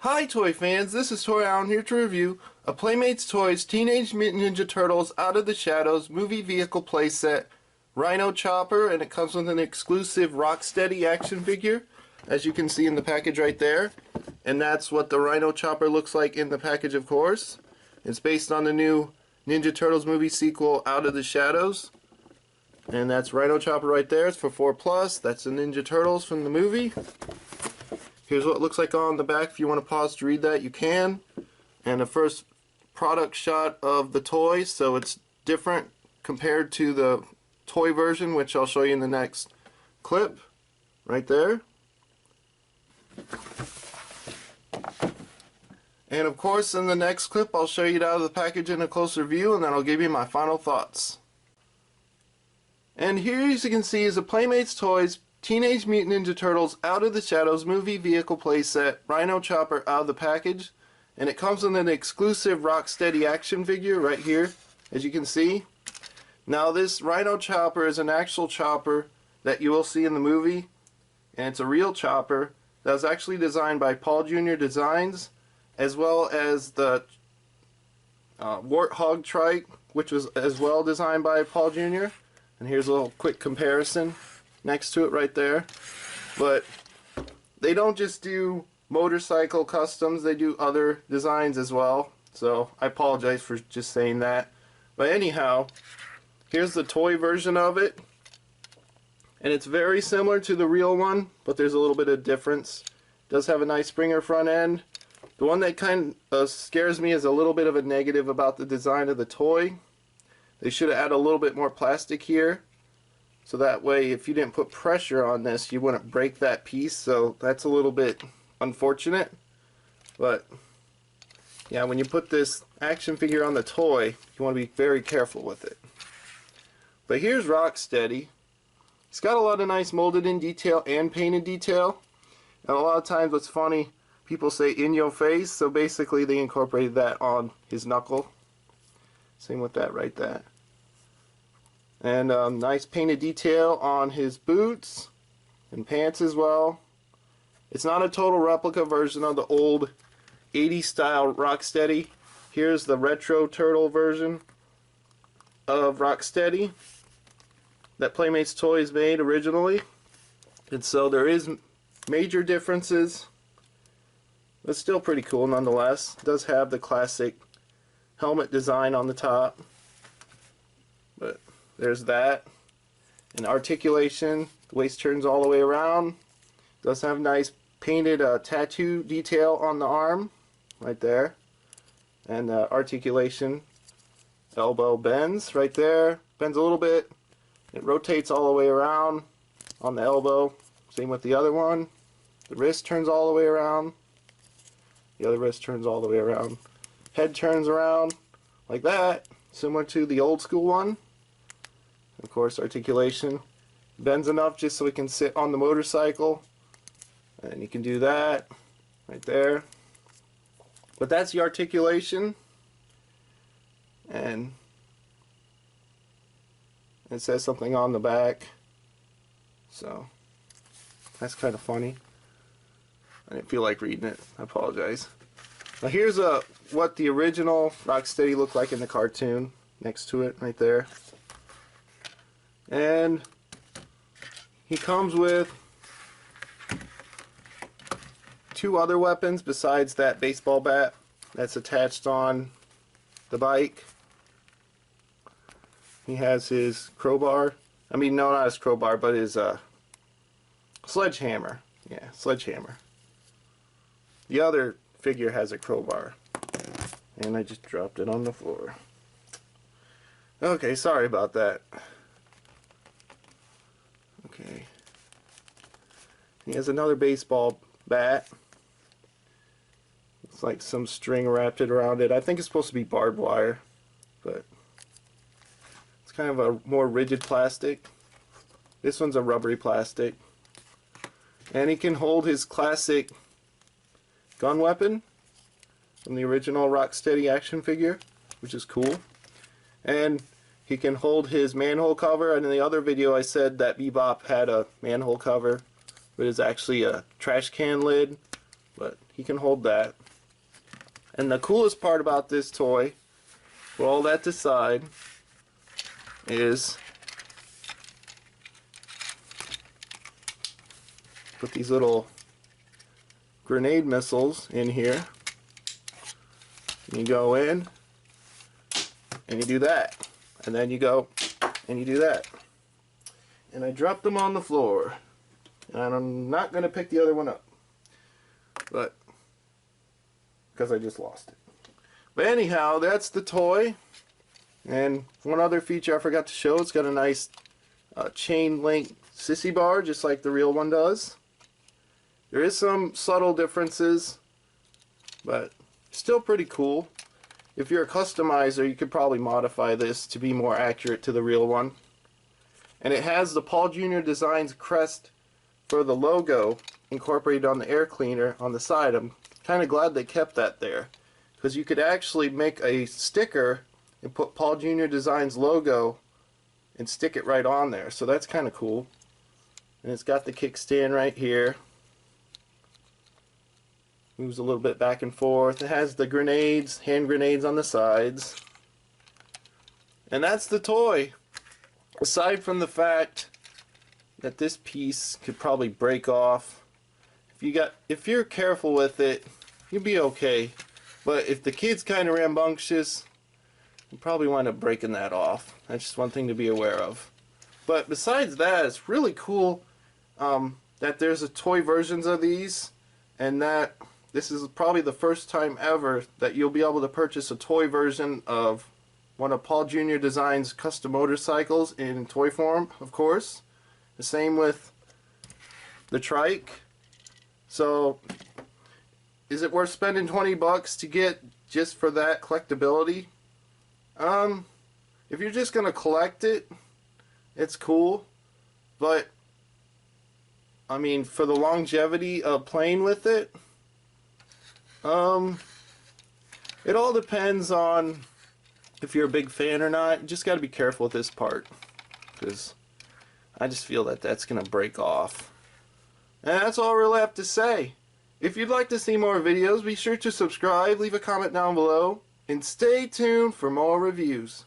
Hi toy fans, this is ToyHound here to review a Playmates Toys Teenage Mutant Ninja Turtles Out of the Shadows movie vehicle playset RHINO Chopper, and it comes with an exclusive Rocksteady action figure, as you can see in the package right there. And that's what the RHINO Chopper looks like in the package, of course. It's based on the new Ninja Turtles movie sequel Out of the Shadows. And that's RHINO Chopper right there. It's for 4+. That's the Ninja Turtles from the movie. Here's what it looks like on the back. If you want to pause to read that, you can. And the first product shot of the toy, so it's different compared to the toy version, which I'll show you in the next clip. Right there. And of course, in the next clip, I'll show you it out of the package in a closer view, and then I'll give you my final thoughts. And here, as you can see, is a Playmates Toys Teenage Mutant Ninja Turtles Out of the Shadows movie vehicle playset RHINO Chopper out of the package, and it comes with an exclusive Rocksteady action figure right here, as you can see. Now this RHINO Chopper is an actual chopper that you will see in the movie, and it's a real chopper that was actually designed by Paul Jr. Designs, as well as the Warthog trike, which was as well designed by Paul Jr. And here's a little quick comparison next to it right there. But they don't just do motorcycle customs, they do other designs as well, so I apologize for just saying that. But anyhow, here's the toy version of it, and it's very similar to the real one, but there's a little bit of difference. It does have a nice Springer front end. The one that kind of scares me is a little bit of a negative about the design of the toy. They should have added a little bit more plastic here, so that way if you didn't put pressure on this you wouldn't break that piece, so that's a little bit unfortunate. But yeah, when you put this action figure on the toy, you want to be very careful with it. But here's Rocksteady. He's got a lot of nice molded in detail and painted detail, and a lot of times what's funny, people say in your face, so basically they incorporated that on his knuckle. Same with that right there. And nice painted detail on his boots and pants as well. It's not a total replica version of the old 80s style Rocksteady. Here's the retro turtle version of Rocksteady that Playmates Toys made originally. And so there is major differences, but still pretty cool nonetheless. It does have the classic helmet design on the top, but there's that. And articulation, the waist turns all the way around. Does have nice painted tattoo detail on the arm right there, and articulation, elbow bends right there, bends a little bit. It rotates all the way around on the elbow, same with the other one. The wrist turns all the way around, the other wrist turns all the way around. Head turns around like that, similar to the old school one. Of course, articulation bends enough just so we can sit on the motorcycle, and you can do that right there. But that's the articulation, and it says something on the back, so that's kind of funny. I didn't feel like reading it, I apologize. Now here's what the original Rocksteady looked like in the cartoon, next to it right there. And he comes with two other weapons besides that baseball bat that's attached on the bike. He has his crowbar. I mean, no, not his crowbar, but his sledgehammer. Yeah, sledgehammer. The other figure has a crowbar, and I just dropped it on the floor. Okay, sorry about that. Okay, he has another baseball bat. It's like some string wrapped around it. I think it's supposed to be barbed wire, but it's kind of a more rigid plastic. This one's a rubbery plastic, and he can hold his classic gun weapon from the original Rocksteady action figure, which is cool. And he can hold his manhole cover, and in the other video I said that Bebop had a manhole cover, but it's actually a trash can lid but he can hold that. And the coolest part about this toy, with all that aside, is put these little grenade missiles in here. You go in and you do that, and then you go and you do that. And I dropped them on the floor, and I'm not going to pick the other one up, but because I just lost it. But anyhow, that's the toy. And one other feature I forgot to show, it's got a nice chain link sissy bar, just like the real one does. There is some subtle differences, but still pretty cool. If you're a customizer, you could probably modify this to be more accurate to the real one. And it has the Paul Jr. Designs crest for the logo incorporated on the air cleaner on the side. I'm kind of glad they kept that there, because you could actually make a sticker and put Paul Jr. Designs logo and stick it right on there. So that's kind of cool. And it's got the kickstand right here. Moves a little bit back and forth. It has the grenades, hand grenades on the sides. And that's the toy. Aside from the fact that this piece could probably break off, if you're careful with it, you'll be okay. But if the kid's kind of rambunctious, you probably wind up breaking that off. That's just one thing to be aware of. But besides that, it's really cool that there's a toy versions of these, and that this is probably the first time ever that you'll be able to purchase a toy version of one of Paul Jr. Designs custom motorcycles in toy form, of course. The same with the trike. So, is it worth spending 20 bucks to get just for that collectability? If you're just gonna collect it, it's cool. But, I mean, for the longevity of playing with it, it all depends on if you're a big fan or not. You just got to be careful with this part, because I just feel that that's going to break off. And that's all I really have to say. If you'd like to see more videos, be sure to subscribe, leave a comment down below, and stay tuned for more reviews.